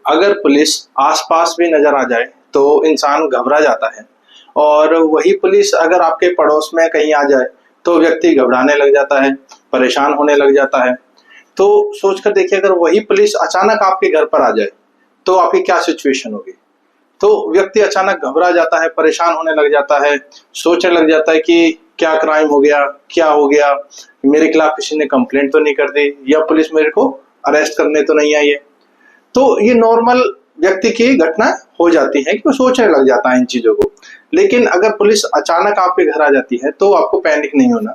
अगर पुलिस आसपास भी नजर आ जाए तो इंसान घबरा जाता है, और वही पुलिस अगर आपके पड़ोस में कहीं आ जाए तो व्यक्ति घबराने लग जाता है, परेशान होने लग जाता है। तो सोचकर देखिए, अगर वही पुलिस अचानक आपके घर पर आ जाए तो आपकी क्या सिचुएशन होगी। तो व्यक्ति अचानक घबरा जाता है, परेशान होने लग जाता है, सोचने लग जाता है कि क्या क्राइम हो गया, क्या हो गया, मेरे खिलाफ किसी ने कंप्लेंट तो नहीं कर दी, या पुलिस मेरे को अरेस्ट करने तो नहीं आई है। तो ये नॉर्मल व्यक्ति की घटना हो जाती है कि वो सोचने लग जाता है इन चीजों को। लेकिन अगर पुलिस अचानक आपके घर आ जाती है तो आपको पैनिक नहीं होना।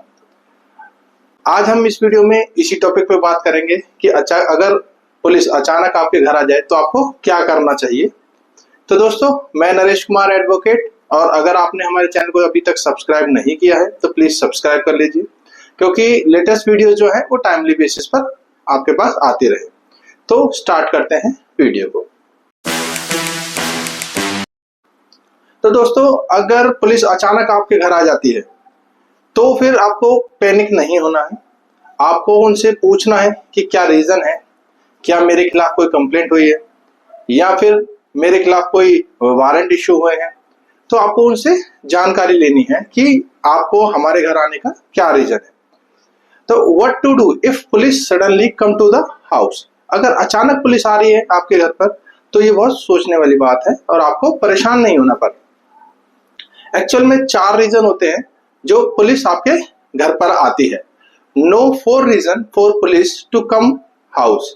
आज हम इस वीडियो में इसी टॉपिक पे बात करेंगे कि अगर पुलिस अचानक आपके घर आ जाए तो आपको क्या करना चाहिए। तो दोस्तों, मैं नरेश कुमार एडवोकेट, और अगर आपने हमारे चैनल को अभी तक सब्सक्राइब नहीं किया है तो प्लीज सब्सक्राइब कर लीजिए, क्योंकि लेटेस्ट वीडियो जो है वो टाइमली बेसिस पर आपके पास आती रहे। तो स्टार्ट करते हैं वीडियो को। तो दोस्तों, अगर पुलिस अचानक आपके घर आ जाती है तो फिर आपको पैनिक नहीं होना है। आपको उनसे पूछना है कि क्या रीजन है, क्या मेरे खिलाफ कोई कंप्लेंट हुई है, या फिर मेरे खिलाफ कोई वारंट इशू हुए हैं। तो आपको उनसे जानकारी लेनी है कि आपको हमारे घर आने का क्या रीजन है। तो what to do if police suddenly come to the house. अगर अचानक पुलिस आ रही है आपके घर पर तो ये बहुत सोचने वाली बात है, और आपको परेशान नहीं होना पड़े। एक्चुअल में 4 रीजन होते हैं जो पुलिस आपके घर पर आती है। No 4 reason for police to come house.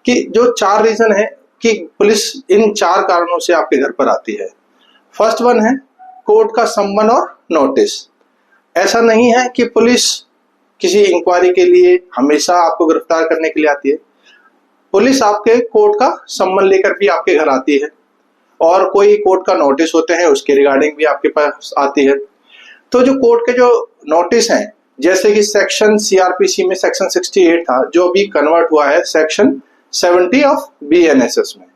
कि जो 4 रीजन है कि पुलिस इन 4 कारणों से आपके घर पर आती है। फर्स्ट वन है कोर्ट का सम्मन और नोटिस। ऐसा नहीं है कि पुलिस किसी इंक्वायरी के लिए हमेशा आपको गिरफ्तार करने के लिए आती है। पुलिस आपके कोर्ट का सम्मन लेकर भी आपके घर आती है, और कोई कोर्ट का नोटिस होते हैं उसके रिगार्डिंग भी आपके पास आती है। तो जो कोर्ट के जो नोटिस हैं, जैसे कि सेक्शन सीआरपीसी में सेक्शन 68 था, जो अभी कन्वर्ट हुआ है सेक्शन 70 ऑफ बीएनएसएस में।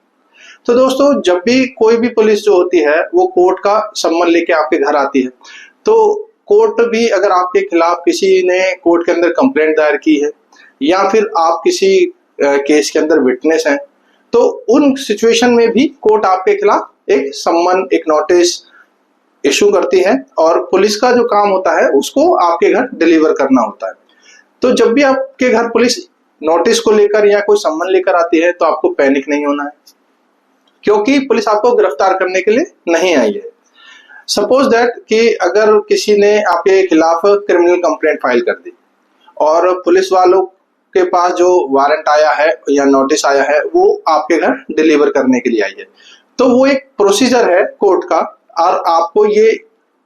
तो दोस्तों, जब भी कोई भी पुलिस जो होती है वो कोर्ट का सम्मन लेके आपके घर आती है, तो कोर्ट भी अगर आपके खिलाफ किसी ने कोर्ट के अंदर कंप्लेंट दायर की है, या फिर आप किसी केस के अंदर विटनेस हैं, तो उन सिचुएशन में भी कोर्ट आपके खिलाफ एक सम्मन, एक नोटिस इशू करती है, और पुलिस का जो काम होता है उसको आपके घर डिलीवर करना होता है। तो जब भी आपके घर पुलिस नोटिस को लेकर या कोई सम्मन लेकर आती है तो आपको पैनिक नहीं होना है, क्योंकि पुलिस आपको गिरफ्तार करने के लिए नहीं आई है। सपोज दैट कि अगर किसी ने आपके खिलाफ क्रिमिनल कंप्लेंट फाइल कर दी, और पुलिस वालों के पास जो वारंट आया है या नोटिस आया है वो आपके घर डिलीवर करने के लिए आई है, तो वो एक प्रोसीजर है कोर्ट का, और आपको ये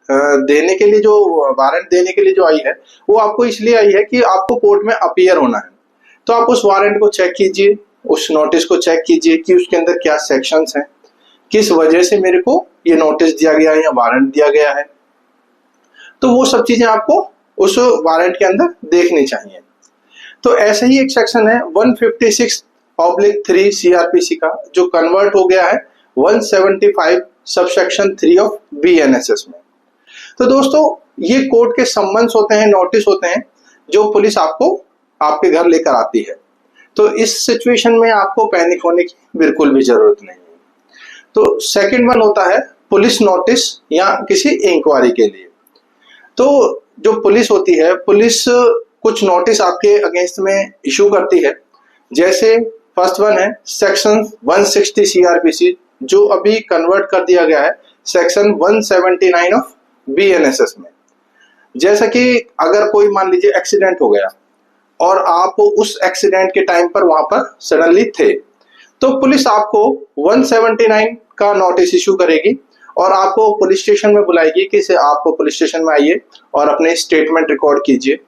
देने के लिए, जो वारंट देने के लिए जो आई है वो आपको इसलिए आई है कि आपको कोर्ट में अपीयर होना है। तो आप उस वारंट को चेक कीजिए, उस नोटिस को चेक कीजिए कि उसके अंदर क्या सेक्शंस हैं, किस वजह से मेरे को ये नोटिस दिया गया है या वारंट दिया गया है। तो वो सब चीजें आपको उस वारंट के अंदर देखनी चाहिए। तो ऐसे ही एक सेक्शन है 156/3 सीआरपीसी का, जो कन्वर्ट हो गया है 175 सबसेक्शन 3 ऑफ बीएनएसएस में। तो दोस्तों, ये कोर्ट के सम्मन्स होते हैं, नोटिस होते हैं, जो पुलिस आपको आपके घर लेकर आती है। तो इस सिचुएशन में आपको पैनिक होने की बिल्कुल भी जरूरत नहीं है। तो सेकंड वन होता है पुलिस नोटिस या किसी इंक्वायरी के लिए। तो जो पुलिस होती है, पुलिस कुछ नोटिस आपके अगेंस्ट में इशू करती है। जैसे फर्स्ट वन है सेक्शन 160 सीआरपीसी, जो अभी कन्वर्ट कर दिया गया है सेक्शन 179 ऑफ बीएनएसएस में। जैसा कि अगर कोई मान लीजिए एक्सीडेंट हो गया और आप उस एक्सीडेंट के टाइम पर वहां पर सडनली थे, तो पुलिस आपको 179 का नोटिस इशू करेगी और आपको पुलिस स्टेशन में बुलाएगी कि आप पुलिस स्टेशन में आइए और अपने स्टेटमेंट रिकॉर्ड कीजिए।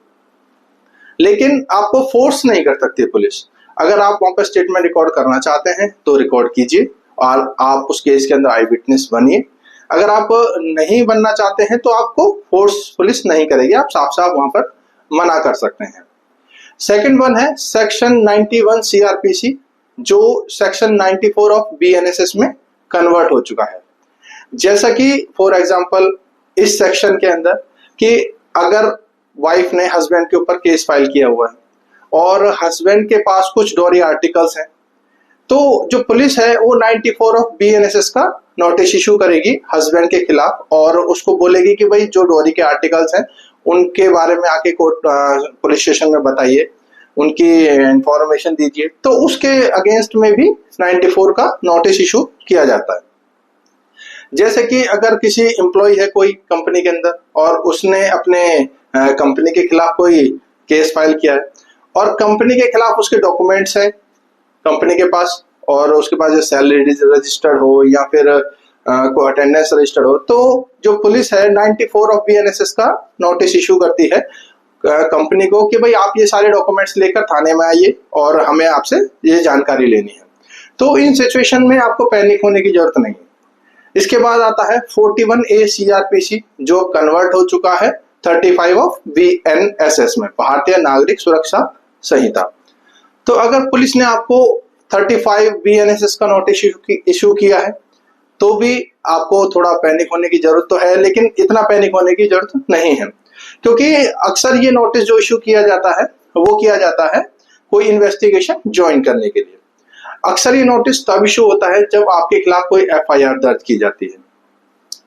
लेकिन आपको फोर्स नहीं कर सकती पुलिस। अगर आप वहां पर स्टेटमेंट रिकॉर्ड करना चाहते हैं तो रिकॉर्ड कीजिए और आप उस केस के अंदर आई विटनेस बनिए। अगर आप नहीं बनना चाहते हैं तो आपको फोर्स पुलिस नहीं करेगी, आप साफ साफ वहां पर मना कर सकते हैं। सेकंड वन है सेक्शन 91 सीआरपीसी, जो सेक्शन 94 ऑफ बीएनएसएस में कन्वर्ट हो चुका है। जैसा कि फॉर एग्जांपल इस सेक्शन के अंदर कि अगर वाइफ ने हस्बैंड के ऊपर केस फाइल किया हुआ है और हस्बैंड के पास कुछ डोरी आर्टिकल्स हैं, तो जो पुलिस है वो 94 ऑफ BNSS का नोटिस इशू करेगी हस्बैंड के खिलाफ और उसको बोलेगी कि भाई जो डोरी के आर्टिकल्स हैं उनके बारे में आके कोर्ट पुलिस स्टेशन में बताइए, उनकी इंफॉर्मेशन दीजिए। तो उसके अगेंस्ट में भी 94 का नोटिस इशू किया जाता है। जैसे कि अगर किसी एम्प्लॉय है कोई कंपनी के अंदर और उसने अपने कंपनी के खिलाफ कोई केस फाइल किया है और कंपनी के खिलाफ उसके डॉक्यूमेंट्स हैं कंपनी के पास और उसके पास जो सैलरी रजिस्टर्ड हो या फिर कोई अटेंडेंस रजिस्टर्ड हो, तो जो पुलिस है 94 ऑफ BNSS का नोटिस इशू करती है कंपनी को कि भाई आप ये सारे डॉक्यूमेंट्स लेकर थाने में आइए और हमें आपसे ये जानकारी लेनी है। तो इन सिचुएशन में आपको पैनिक होने की जरूरत नहीं है। इसके बाद आता है 41A CRPC जो कन्वर्ट हो चुका है 35 ऑफ BNSS में, भारतीय नागरिक सुरक्षा संहिता। तो अगर पुलिस ने आपको 35 BNSS का नोटिस इशू किया है तो भी आपको थोड़ा पैनिक होने की जरूरत तो है, लेकिन इतना पैनिक होने की जरूरत नहीं है, क्योंकि अक्सर ये नोटिस जो इशू किया जाता है वो किया जाता है कोई इन्वेस्टिगेशन ज्वाइन करने के लिए। अक्सर ये नोटिस तब इशू होता है जब आपके खिलाफ कोई FIR दर्ज की जाती है,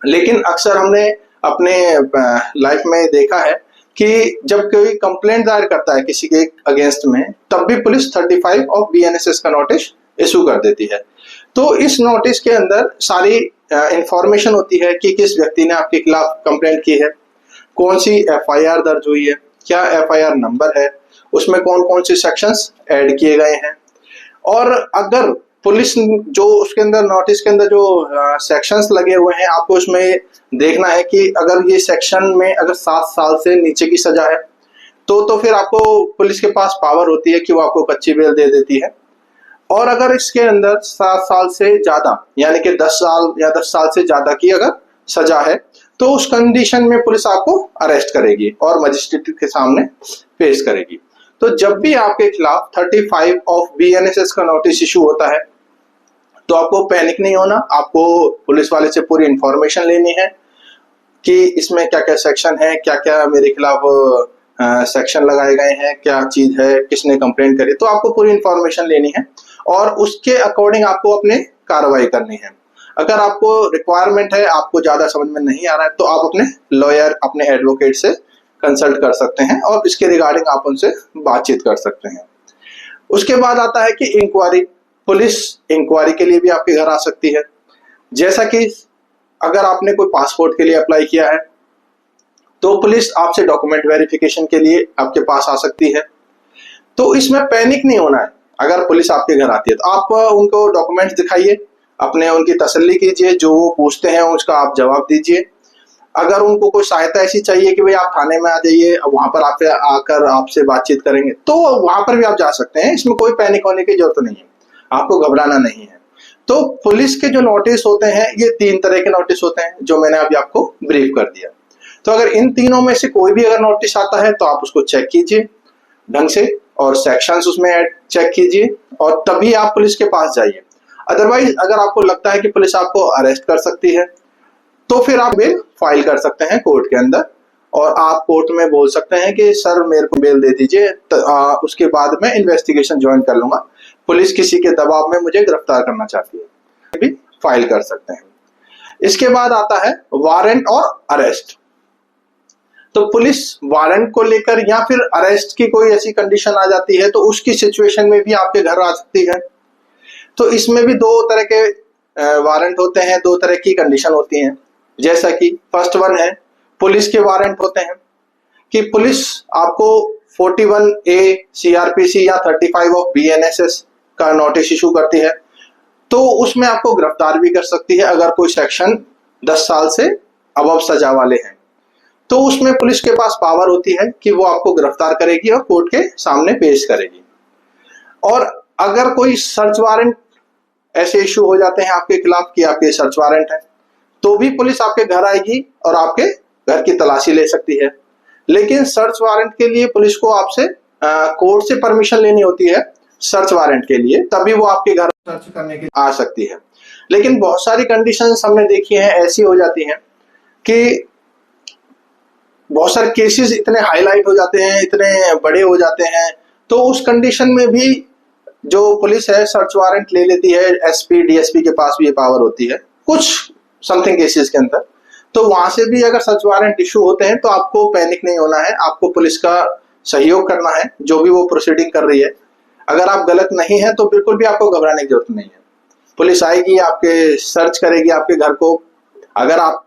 लेकिन अक्सर हमने अपने लाइफ में देखा है कि जब कोई कंप्लेंट दायर करता है किसी के अगेंस्ट में तब भी पुलिस 35 ऑफ BNSS का नोटिस इशू कर देती है। तो इस नोटिस के अंदर सारी इंफॉर्मेशन होती है कि किस व्यक्ति ने आपके खिलाफ कंप्लेंट की है, कौन सी FIR दर्ज हुई है, क्या FIR नंबर है, उसमें कौन कौन से सेक्शंस ऐड किए गए हैं। और अगर पुलिस जो उसके अंदर नोटिस के अंदर जो सेक्शंस लगे हुए हैं आपको उसमें देखना है कि अगर ये सेक्शन में अगर 7 साल से नीचे की सजा है तो फिर आपको पुलिस के पास पावर होती है कि वो आपको कच्ची बेल दे देती है। और अगर इसके अंदर 7 साल से ज्यादा यानी कि 10 साल या 10 साल से ज्यादा की अगर सजा है तो उस कंडीशन में पुलिस आपको अरेस्ट करेगी और मजिस्ट्रेट के सामने पेश करेगी। तो जब भी आपके खिलाफ 35 ऑफ BNSS का नोटिस इशू होता है तो आपको पैनिक नहीं होना, आपको पुलिस वाले से पूरी इंफॉर्मेशन लेनी है कि इसमें क्या क्या सेक्शन है, क्या क्या मेरे खिलाफ सेक्शन लगाए गए हैं, क्या चीज है, किसने कंप्लेंट करी। तो आपको पूरी इंफॉर्मेशन लेनी है और उसके अकॉर्डिंग आपको अपने कार्रवाई करनी है। अगर आपको रिक्वायरमेंट है, आपको ज्यादा समझ में नहीं आ रहा है तो आप अपने लॉयर, अपने एडवोकेट से कंसल्ट कर सकते हैं और इसके रिगार्डिंग आप उनसे बातचीत कर सकते हैं। उसके बाद आता है कि इंक्वायरी, पुलिस इंक्वायरी के लिए भी आपके घर आ सकती है। जैसा कि अगर आपने कोई पासपोर्ट के लिए अप्लाई किया है तो पुलिस आपसे डॉक्यूमेंट वेरिफिकेशन के लिए आपके पास आ सकती है। तो इसमें पैनिक नहीं होना है। अगर पुलिस आपके घर आती है तो आप उनको डॉक्यूमेंट्स दिखाइए, अपने उनकी तसल्ली कीजिए, जो वो पूछते हैं उसका आप जवाब दीजिए। अगर उनको कोई सहायता ऐसी चाहिए कि भाई आप थाने में आ जाइए, वहां पर आप आकर आपसे बातचीत करेंगे, तो वहां पर भी आप जा सकते हैं। इसमें कोई पैनिक होने की जरूरत नहीं है, आपको घबराना नहीं है। तो पुलिस के जो नोटिस होते हैं ये 3 तरह के नोटिस होते हैं जो मैंने अभी आपको ब्रीफ कर दिया। तो अगर इन तीनों में से कोई भी अगर नोटिस आता है तो आप उसको चेक कीजिए ढंग से और सेक्शंस उसमें चेक कीजिए और तभी आप पुलिस के पास जाइए। अदरवाइज अगर आपको लगता है कि पुलिस आपको अरेस्ट कर सकती है तो फिर आप बेल फाइल कर सकते हैं कोर्ट के अंदर और आप कोर्ट में बोल सकते हैं कि सर मेरे को बेल दे दीजिए, उसके बाद मैं इन्वेस्टिगेशन ज्वाइन कर लूंगा, पुलिस किसी के दबाव में मुझे गिरफ्तार करना चाहती है, भी फाइल कर सकते हैं। इसके बाद आता है वारंट और अरेस्ट। तो पुलिस वारंट को लेकर या फिर अरेस्ट की कोई ऐसी कंडीशन आ जाती है तो उसकी सिचुएशन में भी आपके घर आ सकती है। तो इसमें भी 2 तरह के वारंट होते हैं, 2 तरह की कंडीशन होती हैं। जैसा कि फर्स्ट वन है पुलिस के वारंट होते हैं कि पुलिस आपको 41A CRPC या 35 ऑफ BNSS का नोटिस इशू करती है तो उसमें आपको गिरफ्तार भी कर सकती है अगर कोई सेक्शन 10 साल से अबव सजा वाले हैं। तो उसमें पुलिस के पास पावर होती है कि वो आपको गिरफ्तार करेगी और कोर्ट के सामने पेश करेगी। और अगर कोई सर्च वारंट ऐसे इशू हो जाते हैं आपके खिलाफ कि आपके सर्च वारंट है तो भी पुलिस आपके घर आएगी और आपके घर की तलाशी ले सकती है। लेकिन सर्च वारंट के लिए पुलिस को आपसे कोर्ट से परमिशन लेनी होती है सर्च वारंट के लिए, तभी वो आपके घर सर्च करने के आ सकती है। लेकिन बहुत सारी कंडीशंस हमने देखी हैं ऐसी हो जाती हैं कि बहुत सारे केसेस इतने हाईलाइट हो जाते हैं, इतने बड़े हो जाते हैं, तो उस कंडीशन में भी जो पुलिस है सर्च वारंट ले लेती है, एसपी डीएसपी के पास भी ये पावर होती है कुछ समथिंग केसेस के अंदर। तो वहां से भी अगर सर्च वारंट इशू होते हैं तो आपको पैनिक नहीं होना है, आपको पुलिस का सहयोग करना है जो भी वो प्रोसीडिंग कर रही है। अगर आप गलत नहीं है तो बिल्कुल भी आपको घबराने की जरूरत नहीं है। पुलिस आएगी, आपके सर्च करेगी आपके घर को। अगर आप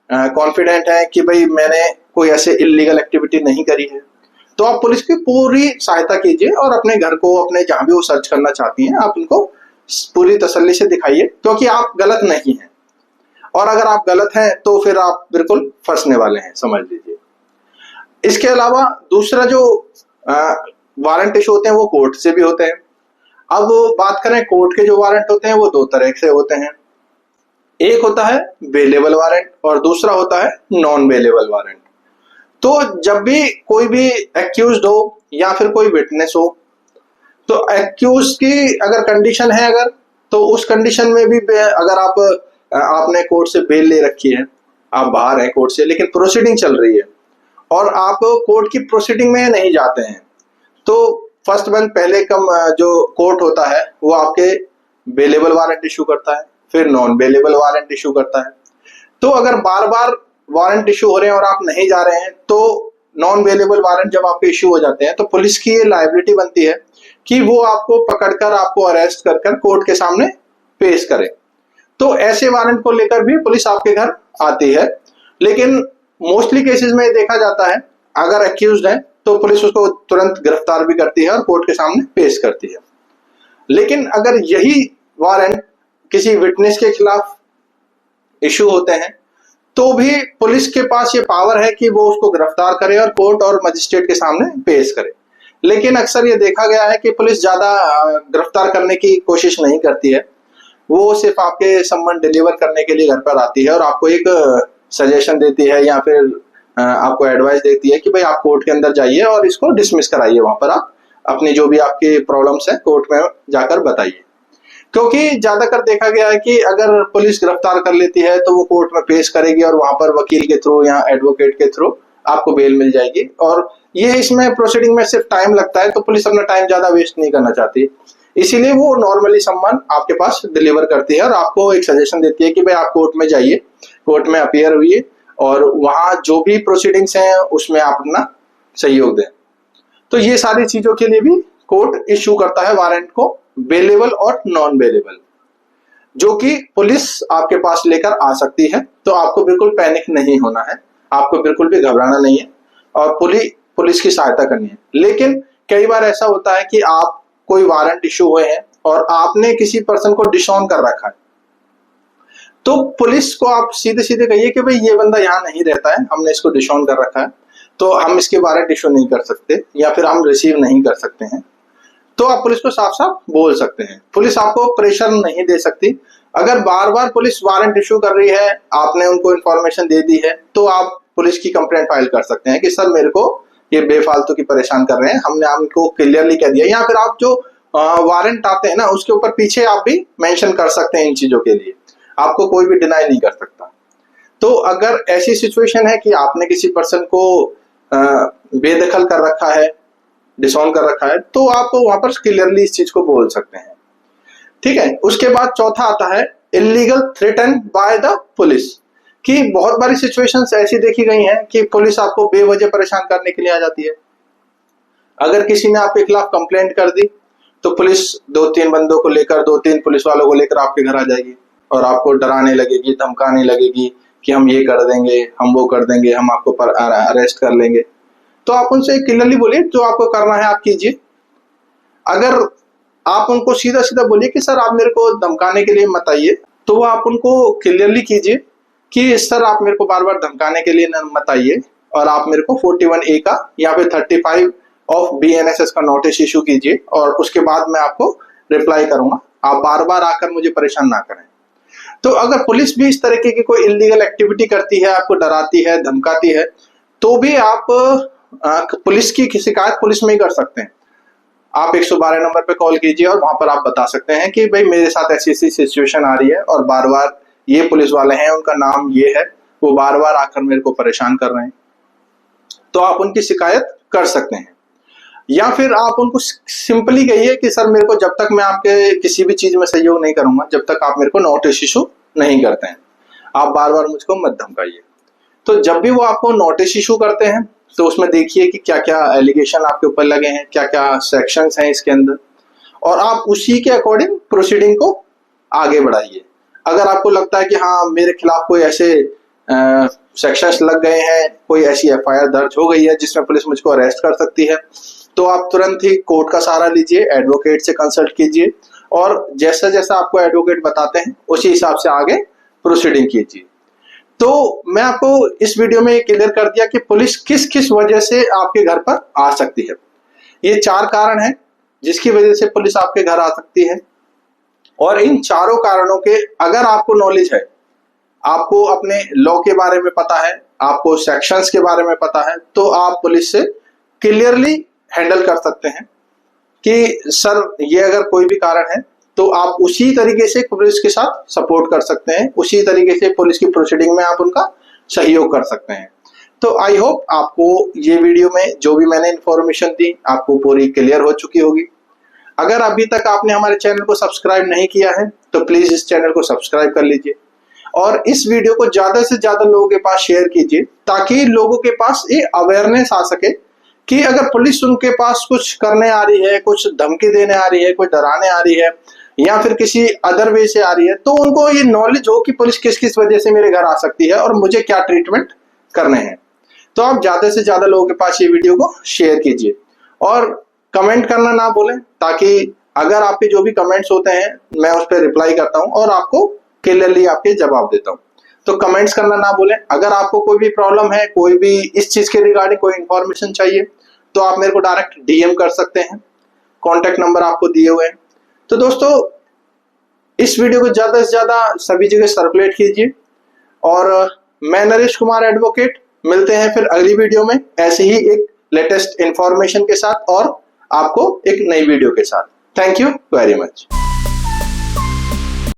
कॉन्फिडेंट हैं कि भाई मैंने कोई ऐसे इलीगल एक्टिविटी नहीं करी है, तो आप पुलिस की पूरी सहायता कीजिए और अपने घर को, अपने जहां भी वो सर्च करना चाहती हैं, आप उनको पूरी तसल्ली से दिखाइए, क्योंकि आप गलत नहीं हैं। और अगर आप गलत हैं तो फिर आप बिल्कुल फंसने वाले हैं, समझ लीजिए। इसके अलावा दूसरा जो वारंट इशू होते हैं वो कोर्ट से भी होते हैं। अब बात करें कोर्ट के जो वारंट होते हैं वो दो तरह से होते हैं। एक होता है बेलेबल वारंट और दूसरा होता है नॉन बेलेबल वारंट। तो जब भी कोई भी एक्यूज्ड हो या फिर कोई विटनेस हो, तो एक्यूज की अगर कंडीशन है अगर, तो उस कंडीशन में भी अगर आपने कोर्ट से बेल ले रखी है, आप बाहर हैं कोर्ट से, लेकिन प्रोसीडिंग चल रही है और आप कोर्ट की प्रोसीडिंग में नहीं जाते हैं, तो फर्स्ट बेंच पहले कम जो कोर्ट होता है वो आपके बेलेबल वारंट इशू करता है, फिर नॉन बेलेबल वारंट इशू करता है। तो अगर बार बार वारंट इशू हो रहे हैं और आप नहीं जा रहे हैं, तो नॉन बेलेबल वारंट जब आपके इशू हो जाते हैं तो पुलिस की ये लायबिलिटी बनती है कि वो आपको पकड़कर, आपको अरेस्ट कर कर कोर्ट के सामने पेश करे। तो ऐसे वारंट को लेकर भी पुलिस आपके घर आती है। लेकिन मोस्टली केसेस में देखा जाता है अगर एक्यूज्ड है तो पुलिस उसको तुरंत गिरफ्तार भी करती है और कोर्ट के सामने पेश करती है। लेकिन अगर यही वारंट किसी विटनेस के खिलाफ इशू होते हैं तो भी पुलिस के पास ये पावर है कि वो उसको गिरफ्तार करे और कोर्ट और मजिस्ट्रेट के सामने पेश करे। लेकिन अक्सर ये देखा गया है कि पुलिस ज्यादा गिरफ्तार करने की कोशिश नहीं करती है, वो सिर्फ आपके सम्मन डिलीवर करने के लिए घर पर आती है और आपको एक सजेशन देती है या फिर आपको एडवाइस देती है कि भाई आप कोर्ट के अंदर जाइए और इसको डिसमिस कराइए, वहां पर आप अपनी जो भी आपकी प्रॉब्लम्स है कोर्ट में जाकर बताइए। क्योंकि ज्यादातर देखा गया है कि अगर पुलिस गिरफ्तार कर लेती है तो वो कोर्ट में पेश करेगी और वहां पर वकील के थ्रू या एडवोकेट के थ्रू आपको बेल मिल जाएगी, और ये इसमें प्रोसीडिंग में सिर्फ टाइम लगता है, तो पुलिस अपना टाइम ज्यादा वेस्ट नहीं करना चाहती, इसीलिए वो नॉर्मली सम्मान आपके पास डिलीवर करती है और आपको एक सजेशन देती है कि भाई आप कोर्ट में जाइए, कोर्ट में अपीयर हुई और वहां जो भी प्रोसीडिंग्स हैं उसमें आप अपना सहयोग दें। तो ये सारी चीजों के लिए भी कोर्ट इश्यू करता है वारंट को, बेलेबल और नॉन बेलेबल, जो कि पुलिस आपके पास लेकर आ सकती है। तो आपको बिल्कुल पैनिक नहीं होना है, आपको बिल्कुल भी घबराना नहीं है और पुलिस की सहायता करनी है। लेकिन कई बार ऐसा होता है कि आप कोई वारंट इशू हुए हैं और आपने किसी पर्सन को डिसऑन कर रखा है, तो पुलिस को आप सीधे सीधे कहिए कि भाई ये बंदा यहाँ नहीं रहता है, हमने इसको डिसऑन कर रखा है, तो हम इसके वारंट इशू नहीं कर सकते या फिर हम रिसीव नहीं कर सकते हैं। तो आप पुलिस को साफ साफ बोल सकते हैं। पुलिस आपको प्रेशर नहीं दे सकती। अगर बार बार पुलिस वारंट इशू कर रही है, आपने उनको इन्फॉर्मेशन दे दी है, तो आप पुलिस की कंप्लेंट फाइल कर सकते हैं कि सर मेरे को ये बेफालतू की परेशान कर रहे हैं, हमने आपको क्लियरली कह दिया। या फिर आप जो वारंट आते हैं ना उसके ऊपर पीछे आप भी मेंशन कर सकते हैं इन चीजों के लिए, आपको कोई भी डिनाई नहीं कर सकता। तो अगर ऐसी सिचुएशन है कि आपने किसी पर्सन को बेदखल कर रखा है, डिसऑन कर रखा है, तो आप वहां पर क्लियरली इस चीज को बोल सकते हैं। ठीक है। उसके बाद चौथा आता है illegal threaten by the police, कि बहुत बारी सिचुएशंस ऐसी देखी गई हैं कि पुलिस आपको बेवजह परेशान करने के लिए आ जाती है। अगर किसी ने आपके खिलाफ कंप्लेंट कर दी तो पुलिस 2-3 बंदों को लेकर, 2-3 पुलिस वालों को लेकर आपके घर आ जाएगी और आपको डराने लगेगी, धमकाने लगेगी कि हम ये कर देंगे, हम वो कर देंगे, हम आपको अरेस्ट कर लेंगे। तो आप उनसे क्लियरली बोलिए जो आपको करना है आप कीजिए। अगर आप उनको सीधा सीधा बोलिए कि सर आप मेरे को धमकाने के लिए मत आइए, तो आप उनको क्लियरली कीजिए कि सर आप मेरे को बार बार धमकाने के लिए मत आइए और आप मेरे को 41A का या फिर 35 ऑफ BNSS का नोटिस इशू कीजिए और उसके बाद मैं आपको रिप्लाई करूंगा, आप बार बार आकर मुझे परेशान ना करें। तो अगर पुलिस भी इस तरीके की कोई इलीगल एक्टिविटी करती है, आपको डराती है, धमकाती है, तो भी आप पुलिस की शिकायत पुलिस में ही कर सकते हैं। आप 112 नंबर पे कॉल कीजिए और वहां पर आप बता सकते हैं कि भाई मेरे साथ ऐसी ऐसी सिचुएशन आ रही है और बार बार ये पुलिस वाले हैं, उनका नाम ये है, वो बार बार आकर मेरे को परेशान कर रहे हैं। तो आप उनकी शिकायत कर सकते हैं। या फिर आप उनको सिंपली कहिए कि सर मेरे को जब तक मैं आपके किसी भी चीज में सहयोग नहीं करूंगा, जब तक आप मेरे को नोटिस इशू नहीं करते हैं, आप बार बार मुझको मत धमकाइए। तो जब भी वो आपको नोटिस इशू करते हैं तो उसमें देखिए कि क्या क्या एलिगेशन आपके ऊपर लगे हैं, क्या क्या सेक्शंस हैं इसके अंदर, और आप उसी के अकॉर्डिंग प्रोसीडिंग को आगे बढ़ाइए। अगर आपको लगता है कि हाँ मेरे खिलाफ कोई ऐसे सेक्शंस लग गए हैं, कोई ऐसी एफआईआर दर्ज हो गई है जिसमें पुलिस मुझको अरेस्ट कर सकती है, तो आप तुरंत ही कोर्ट का सहारा लीजिए, एडवोकेट से कंसल्ट कीजिए, और जैसा जैसा आपको एडवोकेट बताते हैं उसी हिसाब से आगे प्रोसीडिंग कीजिए। तो मैं आपको इस वीडियो में क्लियर कर दिया कि पुलिस किस किस वजह से आपके घर पर आ सकती है। ये 4 कारण हैं जिसकी वजह से पुलिस आपके घर आ सकती है, और इन चारों कारणों के अगर आपको नॉलेज है, आपको अपने लॉ के बारे में पता है, आपको सेक्शंस के बारे में पता है, तो आप पुलिस से क्लियरली हैंडल कर सकते हैं कि सर ये अगर कोई भी कारण है तो आप उसी तरीके से पुलिस के साथ सपोर्ट कर सकते हैं, उसी तरीके से पुलिस की प्रोसीडिंग में आप उनका सहयोग कर सकते हैं। तो आई होप आपको ये वीडियो में जो भी मैंने इंफॉर्मेशन दी आपको पूरी क्लियर हो चुकी होगी। अगर अभी तक आपने हमारे चैनल को सब्सक्राइब नहीं किया है तो प्लीज इस चैनल को सब्सक्राइब कर लीजिए, और इस वीडियो को ज्यादा से ज्यादा लोगों के पास शेयर कीजिए, ताकि लोगों के पास ये अवेयरनेस आ सके कि अगर पुलिस उनके पास कुछ करने आ रही है, कुछ धमकी देने आ रही है, कोई डराने आ रही है, या फिर किसी अदर वे से आ रही है, तो उनको ये नॉलेज हो कि पुलिस किस किस वजह से मेरे घर आ सकती है और मुझे क्या ट्रीटमेंट करने हैं। तो आप ज्यादा से ज्यादा लोगों के पास ये वीडियो को शेयर कीजिए, और कमेंट करना ना भूलें, ताकि अगर आपके जो भी कमेंट्स होते हैं मैं उस पर रिप्लाई करता हूं और आपको क्लियरली आपके जवाब देता हूं। तो कमेंट्स करना ना भूलें। अगर आपको कोई भी प्रॉब्लम है, कोई भी इस चीज के रिगार्डिंग कोई इंफॉर्मेशन चाहिए, तो आप मेरे को डायरेक्ट डीएम कर सकते हैं, कॉन्टेक्ट नंबर आपको दिए हुए हैं। तो दोस्तों इस वीडियो को ज्यादा से ज्यादा सभी जगह सर्कुलेट कीजिए, और मैं नरेश कुमार एडवोकेट, मिलते हैं फिर अगली वीडियो में ऐसे ही एक लेटेस्ट इंफॉर्मेशन के साथ और आपको एक नई वीडियो के साथ। Thank you very much.